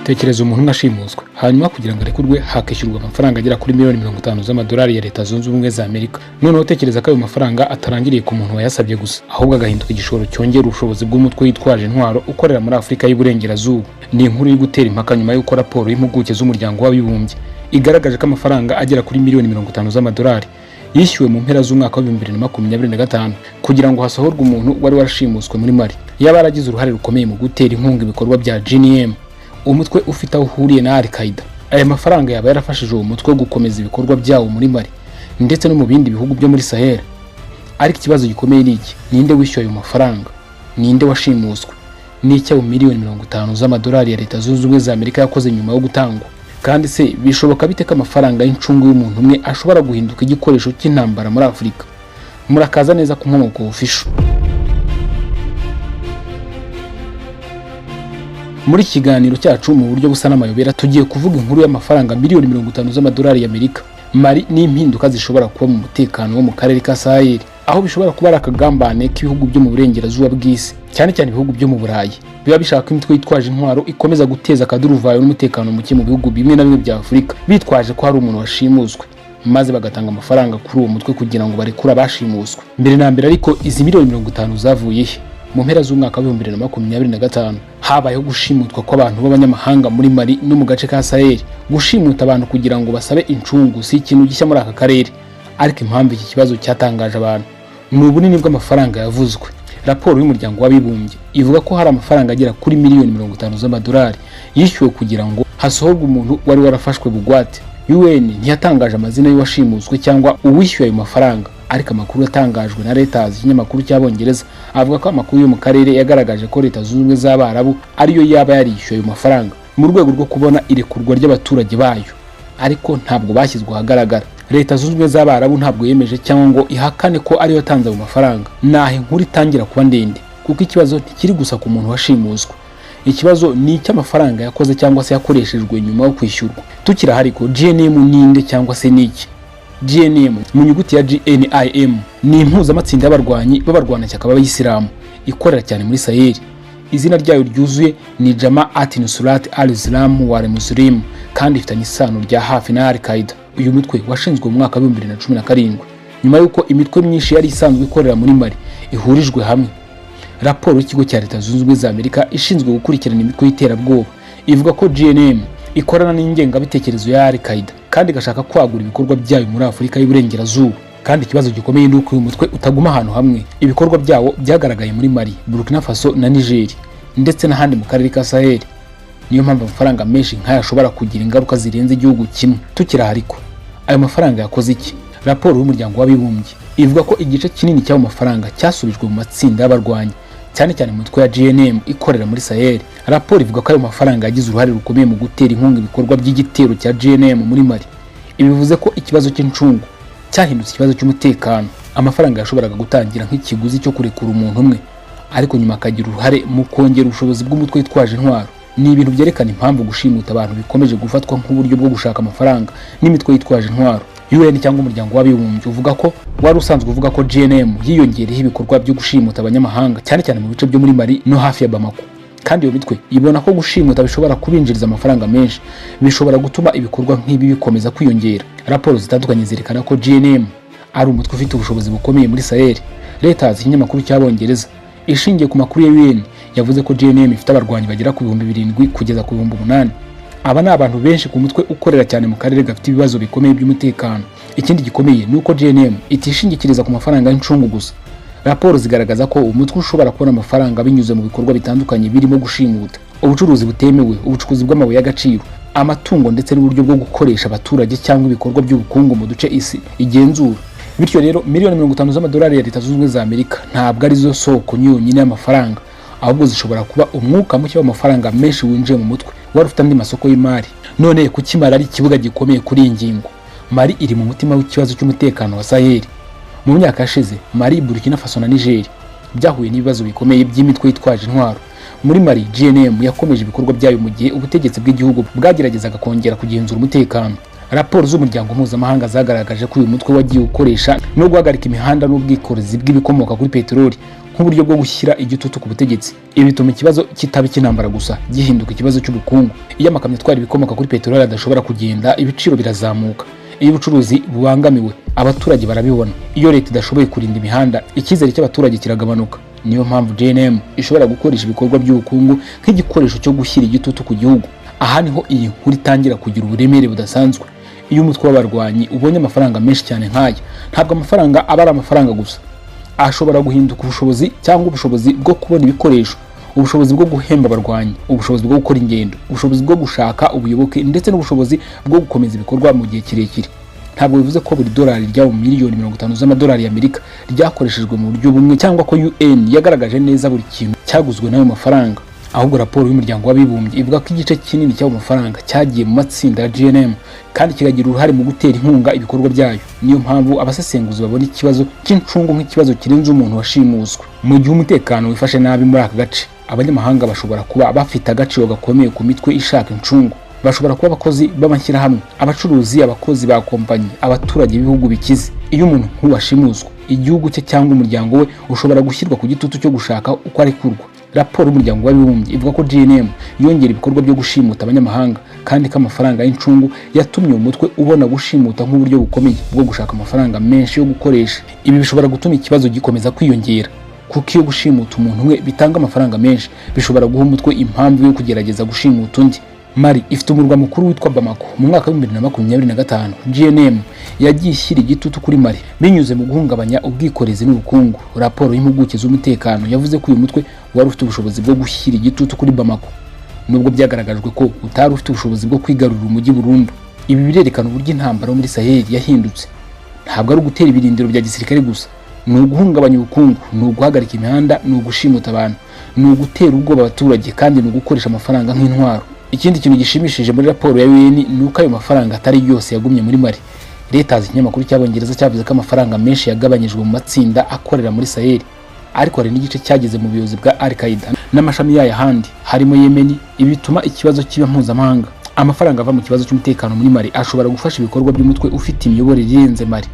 tekereza umuntu unashimuswe hanyuma kugira ngo arekurwe hakishyurwa amafaranga agera kuri miliyoni 50 z'amadolari ya Leta Zunze Ubumwe za Amerika. Noneho tekereza ko ayo mafaranga atarangiriye ku muntu wayasabye gusa, ahubwo agahinduka igishoro cyongera ubushobozi bw'umutwe witwaje intwaro ukorera muri Afurika y'Iburengerazuba. Ni inkuru y'ugutera impaka nyuma y'uko raporo y'impuguke z'umuryango w'abibumbye igaragaje ko amafaranga agera kuri miliyoni 50 z'amadolari yishyuwe mu mpera z'umwaka wa 2025 kugira ngo hasohorwe umuntu wari warashimuswe muri Mali. Yaba yaragize uruhare rukomeye mu gutera inkunga ibikorwa bya GNM, umutwe ufite aho uhuriye na Al-Qaeda. Aya mafaranga yaba yarafashije uwo mutwe gukomeza ibikorwa byawo muri Mali ndetse no mu bindi bihugu byo muri Sahel. Ariko ikibazo gikomeye ni iki: ninde wishyuye ayo mafaranga? Ninde washimuswe? Ni icyo miliyoni 50 z'amadolari ya Leta Zunze Ubumwe za Amerika yakoze nyuma yo gutangwa? Kandi se bishoboka bite ko amafaranga y'incungu y'umuntu umwe ashobora guhinduka igikoresho cy'intambara muri Afurika? Murakaza neza ku Nkomoko Official. Muri kiganiro cyacu mu buryo busa n'amayobera tugiye kuvuga inkuru y'amafaranga miliyoni 50 z'amadolari y'Amerika. Mali ni impinduka zishobora kuba mu mutekano wo mu karere ka Sahel, aho bishobora kuba akagambane k'ibihugu byo mu burengerazuba bw'isi, cyane cyane ibihugu byo mu Burayi biba bishaka imitwe yitwaje intwaro ikomeza guteza akaduruvayo n'umutekano muke mu bihugu bimwe na bimwe bya Afurika, bitwaje ko hari umuntu washimuswe maze bagatanga amafaranga kuri uwo mutwe kugira ngo barekure abashimuswe. Mbere na mbere ariko izi miliyoni 50 zavuye he? Mu mpera z'umwaka wa 2025 habayeho gushimutwa kw'abantu b'abanyamahanga muri Mali no mu gace ka Sahel. Gushimuta abantu kugira ngo basabe incungu si ikintu gishya muri aka karere, ariko impamvu iki kibazo cyatangaje abantu ni ubunini bw'amafaranga yavuzwe. Raporo y'umuryango w'abibumbye ivuga ko hari amafaranga agera kuri miliyoni 50 z'amadolari yishyuwe kugira ngo hasohorwe umuntu wari warafashwe bugwate. UN ntiyatangaje amazina y'uwashimuswe cyangwa uwishyuye ayo mafaranga, ariko amakuru yatangajwe na Reuters y'ikinyamakuru cy'Abongereza avuga ko amakuru yo mu karere yagaragaje ko Leta Zunze Ubumwe z'Abarabu ariyo yaba yarishyuye ayo mafaranga mu rwego rwo kubona irekurwa ry'abaturage bayo, ariko ntabwo bashyizwe ahagaragara. Leta Zunze Ubumwe z'Abarabu ntabwo yemeje cyangwa ngo ihakane ko ariyo yatanze ayo mafaranga. Naho inkuru itangira kuba ndende, kuko ikibazo ntikiri gusa ku muntu washimuswe. Ikibazo ni icy'amafaranga yakoze cyangwa se yakoreshejwe nyuma yo kwishyurwa. Tukira hariko GNM ninde cyangwa se niki? GNM mu nyuguti ya GNIM ni impuzamatsinda y'abarwanyi b'abarwanashyaka b'Abayisilamu ikorera cyane muri Sahel. Izina ryayo ryuzuye ni Jamaat Nusrat al-Islam wal Muslim, kandi ifitanye isano rya hafi na Al-Qaeda. Uyu mutwe washinzwe mu mwaka wa 2017 nyuma y'uko imitwe myinshi yari isanzwe ikorera muri Mali ihurijwe hamwe. Raporo y'ikigo cya Leta Zunze Ubumwe za Amerika ishinzwe gukurikirana imitwe y'iterabwoba ivuga ko GNM ikorana n'ingengabitekerezo ya Al-Qaeda kandi igashaka kwagura ibikorwa byayo muri Afurika y'Iburengerazuba. Kandi ikibazo gikomeye ni uko uyu mutwe utaguma ahantu hamwe. Ibikorwa byawo byagaragaye muri Mali, Burkina Faso na Niger ndetse n'ahandi mu karere ka Sahel. Niyo mpamvu amafaranga menshi nk'aya ashobora kugira ingaruka zirenze igihugu kimwe. Tukira hariko ayo mafaranga yakoze iki? Raporo y'umuryango w'abibumbye ivuga ko igice kinini cy'ayo mafaranga cyasubijwe mu matsinda y'abarwanyi, cyane cyane mu mutwe ya GNM ikorera muri Sahel. Raporo ivuga ko ayo mafaranga yagize uruhare rukomeye mu gutera inkunga ibikorwa by'igitero cya GNM muri Mali. Ibi bivuze ko ikibazo cy'incungu cyahindutse ikibazo cy'umutekano. Amafaranga yashoboraga gutangira nk'ikiguzi cyo kurekura umuntu umwe, ariko nyuma akagira uruhare mu kongera ubushobozi bw'umutwe witwaje intwaro. Ni ibintu byerekana impamvu gushimuta abantu bikomeje gufatwa nk'uburyo bwo gushaka amafaranga n'imitwe yitwaje intwaro. UN cyangwa umuryango w'abibumbye uvuga ko wari usanzwe uvuga ko GNM yiyongereyeho ibikorwa byo gushimuta abanyamahanga, cyane cyane mu bice byo muri Mali no hafi ya Bamako. Kandi iyo mitwe ibona ko gushimuta bishobora kubinjiriza amafaranga menshi, bishobora gutuma ibikorwa nk'ibi bikomeza kwiyongera. Raporo zitandukanye zerekana ko GNM ari umutwe ufite ubushobozi bukomeye muri Sahel. Reuters ikinyamakuru cy'Abongereza ishingiye ku makuru ya UN yavuze ko GNM ifite abarwanyi bagera ku 7,000 kugeza ku 8,000. Aba ni abantu benshi ku mutwe ukorera cyane mu karere gafite ibibazo bikomeye by'umutekano. Ikindi gikomeye ni uko GNM itishingikiriza ku mafaranga y'incungu gusa. Raporo zigaragaza ko umutwe ushobora kubona amafaranga binyuze mu bikorwa bitandukanye birimo gushimuta, ubucuruzi butemewe, ubucukuzi bw'amabuye y'agaciro, amatungo ndetse n'uburyo bwo gukoresha abaturage cyangwa ibikorwa by'ubukungu mu duce isi igenzura. Bityo rero miliyoni 50 z'amadolari ya Leta Zunze Ubumwe za Amerika ntabwo ari zo soko nyonyine y'amafaranga, ahubwo zishobora kuba umwuka muke w'amafaranga menshi winjiye mu mutwe wari ufite andi masoko y'imari. None kuki Mali ari ikibuga gikomeye kuri iyi ngingo? Mali iri mu mutima w'ikibazo cy'umutekano wa Sahel. Mu myaka yashize Mali, Burkina Faso na Niger byahuye n'ibibazo bikomeye by'imitwe yitwaje intwaro. Muri Mali, GNM yakomeje ibikorwa byayo mu gihe ubutegetsi bw'igihugu bwageragezaga kongera kugenzura umutekano. Raporo z'umuryango mpuzamahanga zagaragaje ko uyu mutwe wagiye ukoresha no guhagarika imihanda n'ubwikorezi bw'ibikomoka kuri peteroli nk'uburyo bwo gushyira igitutu ku butegetsi. Ibi bituma ikibazo kitaba icy'intambara gusa, gihinduka ikibazo cy'ubukungu. Iyo amakamyo atwara ibikomoka kuri peteroli adashobora kugenda, ibiciro birazamuka. Iyo ubucuruzi bubangamiwe, abaturage barabibona. Iyo leta idashoboye kurinda imihanda, icyizere cy'abaturage kiragabanuka. Niyo mpamvu JNM ishobora gukoresha ibikorwa by'ubukungu nk'igikoresho cyo gushyira igitutu ku gihugu. Aha niho iyi nkuru itangira kugira uburemere budasanzwe. Iyo umutwe w'abarwanyi ubonye amafaranga menshi cyane nk'aya, ntabwo amafaranga aba ari amafaranga gusa, ashobora guhinduka ubushobozi cyangwa ubushobozi bwo kubona ibikoresho, ubushobozi bwo guhemba abarwanyi, ubushobozi bwo gukora ingendo, ubushobozi bwo gushaka ubuyoboke ndetse n'ubushobozi bwo gukomeza ibikorwa mu gihe kirekire. Ntabwo bivuze ko buri dolari ryaba miliyoni 50 z'amadolari y'Amerika ryakoreshejwe mu buryo bumwe cyangwa ko UN yagaragaje neza buri kintu cyaguzwe n'ayo mafaranga. Ahubwo raporo y'umuryango w'abibumbye ivuga ko igice kinini cy'ayo mafaranga cyagiye mu matsinda ya JNM kandi kiragira uruhare mu gutera inkunga ibikorwa byayo. Niyo mpamvu abasesenguzi babona ikibazo cy'incungu nk'ikibazo kirenze umuntu washimuswe. Mu gihe umutekano wifashe nabi muri aka gace, abanyamahanga bashobora kuba bafite agaciro gakomeye ku mitwe ishaka incungu. Bashobora kuba abakozi b'amashyirahamwe, abacuruzi, abakozi ba kompanyi, abaturage b'ibihugu bikize. Iyo umuntu nk'uwashimuswe, igihugu cye cyangwa umuryango we ushobora gushyirwa ku gitutu cyo gushaka uko arekurwa. Raporo y'umuryango w'abibumbye ivuga ko JNM yongera ibikorwa byo gushimuta abanyamahanga kandi ko amafaranga y'incungu yatumye umutwe ubona gushimuta nk'uburyo bukomeye bwo gushaka amafaranga menshi yo gukoresha. Ibi bishobora gutuma ikibazo gikomeza kwiyongera, kuko iyo gushimuta umuntu umwe bitanga amafaranga menshi, bishobora guha umutwe impamvu yo kugerageza gushimuta undi. Mali ifite umurwa mukuru witwa Bamako. Mu mwaka wa 2025 JNM yagiye ishyira igitutu kuri Mali binyuze mu guhungabanya ubwikorezi n'ubukungu. Raporo y'impuguke z'umutekano yavuze ko uyu mutwe wari ufite ubushobozi bwo gushyira igitutu kuri Bamako, nubwo byagaragajwe ko utari ufite ubushobozi bwo kwigarurira umujyi burundu. Ibi birerekana uburyo intambara muri Sahel yahindutse. Ntabwo ari ugutera ibirindiro bya gisirikare gusa, ni uguhungabanya ubukungu, ni uguhagarika imihanda, ni ugushimuta abantu, ni ugutera ubwoba abaturage kandi ni ugukoresha amafaranga nk'intwaro. Ikindi kintu gishimishije muri raporo ya UN ni uko ayo mafaranga atari yose yagumye muri Mali. Leta y'ikinyamakuru cy'Abongereza cyavuze ko amafaranga menshi yagabanyijwe mu matsinda akorera muri Sahel, ariko hari n'igice cyageze mu buyobozi bwa Al-Qaeda n'amashami yayo ahandi harimo Yemen. Ibi bituma ikibazo kiba mpuzamahanga. Amafaranga ava mu kibazo cy'umutekano muri Mali ashobora gufasha ibikorwa by'umutwe ufite imiyoborere irenze Mali.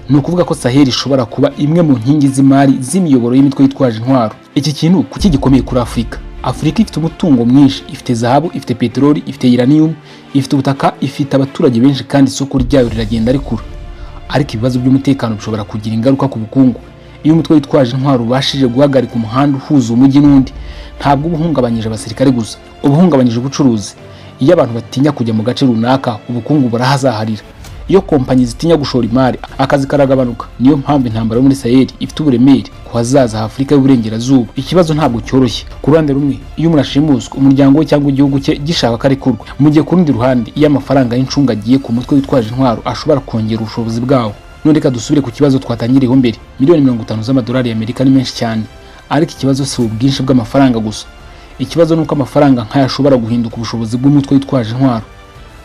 Ni ukuvuga ko Sahel ishobora kuba imwe mu nkingi z'imari z'imiyoboro y'imitwe yitwaje intwaro. Iki kintu kuki gikomeye kuri Afurika? Afurika ifite umutungo mwinshi, ifite zahabu, ifite peteroli, ifite uranium, ifite ubutaka, ifite abaturage benshi kandi isoko ryayo riragenda rikura. Ariko ibibazo by'umutekano bishobora kugira ingaruka ku bukungu. Iyo umutwe witwaje intwaro ubashije guhagarika umuhanda uhuza umujyi n'undi, ntabwo ubuhungabanyije abasirikare gusa, ubuhungabanyije ubucuruzi. Iyo abantu batinya kujya mu gace runaka, ubukungu burahazaharira. Iyo kompanyi zitinya gushora imari, akazi karagabanuka. Niyo mpamvu intambara muri Sahel ifite uburemere ku hazaza Afurika y'Uburengerazuba. Ikibazo ntabwo cyoroshye. Ku ruhande rumwe, iyo umuntu ashimuswe, umuryango we cyangwa igihugu cye gishaka ko arekurwa. Mu gihe ku rundi ruhande, iyo amafaranga y'incungu agiye ku mutwe witwaje intwaro, ashobora kongera ubushobozi bwawo. None reka dusubire ku kibazo twatangiriyeho mbere. Miliyoni 50 z'amadolari y'Amerika ni menshi cyane, ariko ikibazo si ubwinshi bw'amafaranga gusa. Ikibazo nuko amafaranga nk'aya ashobora guhinduka ubushobozi bw'umutwe witwaje intwaro.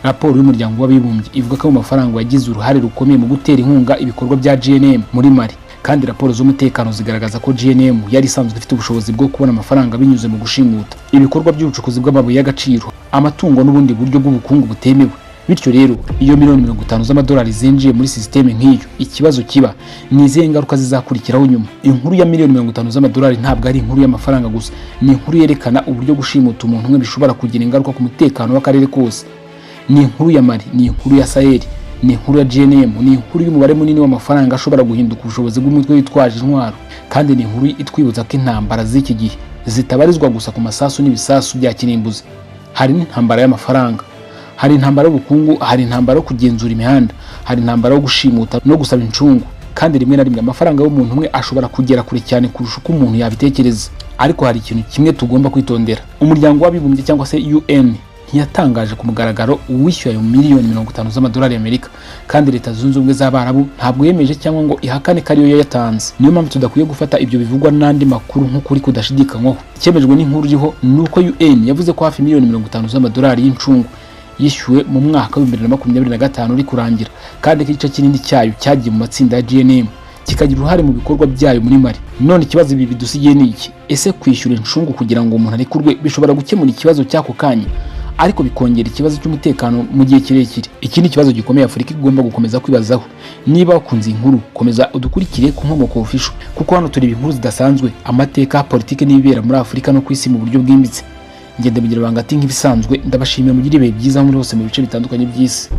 Raporo y'umuryango w'abibumbye ivuga ko amafaranga yagize uruhare rukomeye mu gutera inkunga ibikorwa bya JNM muri Mali, kandi raporo z'umutekano zigaragaza ko JNM yari isanzwe ifite ubushobozi bwo kubona amafaranga binyuze mu gushimuta ibikorwa by'ubucukuzi bw'amabuye y'agaciro, amatungo n'ubundi buryo bw'ubukungu butemewe. Bityo rero, iyo miliyoni 50 z'amadolari zinjiye muri systeme nk'iyo, ikibazo kiba ni izihe ngaruka zizakurikiraho nyuma. Inkuru ya miliyoni 50 z'amadolari ntabwo ari inkuru y'amafaranga gusa, ni inkuru yerekana uburyo gushimuta umuntu umwe bishobora kugira ingaruka ku mutekano w'akarere kose. Ni inkuru ya Mali, ni inkuru ya Sahel, ni inkuru ya JNM, ni inkuru y'umubare munini w'amafaranga ashobora guhinduka ubushobozi bw'umutwe witwaje intwaro. Kandi ni inkuru itwibutsa ko intambara z'iki gihe zitabarizwa gusa ku masasu n'ibisasu bya kirimbuzi. Hari n'intambara y'amafaranga, hari intambara y'ubukungu, hari intambara yo kugenzura imihanda, hari intambara yo gushimuta no gusaba incungu. Kandi rimwe na rimwe amafaranga y'umuntu umwe ashobora kugera kure cyane kurusha uko umuntu yabitekereza. Ariko hari ikintu kimwe tugomba kwitondera. Umuryango w'abibumbye cyangwa se UN ntiyatangaje ku mugaragaro uwishyuye ayo miliyoni 50 z'amadolari y'Amerika, kandi Leta Zunze Ubumwe z'Abarabu ntabwo yemeje cyangwa ngo ihakane ko ariyo yayatanze. Niyo mpamvu tudakwiye gufata ibyo bivugwa n'andi makuru nk'ukuri kudashidikanywaho. Icyemejwe n'inkuru iriho ni uko UN yavuze ko hafi miliyoni 50 z'amadolari y'incungu yishyuwe mu mwaka wa 2025 uri kurangira, kandi ko igice kinini cyayo cyagiye mu matsinda ya JNM kikagira uruhare mu bikorwa byayo muri Mali. None ikibazo ibi bidusigiye ni iki? Ese kwishyura incungu kugira ngo umuntu arekurwe bishobora gukemura ikibazo cy'ako kanya? ariko bikongera ikibazo cy'umutekano mu gihe kirekire. Iki ni ikibazo gikomeye Afurika igomba gukomeza kwibazaho. Niba wakunze inkuru, komeza udukurikire ku Nkomoko Official, kuko hano tureba inkuru zidasanzwe, amateka, politike n'ibibera muri Afurika no ku isi mu buryo bwimbitse. Ngende mugira banga ati nk'ibisanzwe, ndabashimiye mugire ibihe byiza muri hose mu bice bitandukanye by'isi.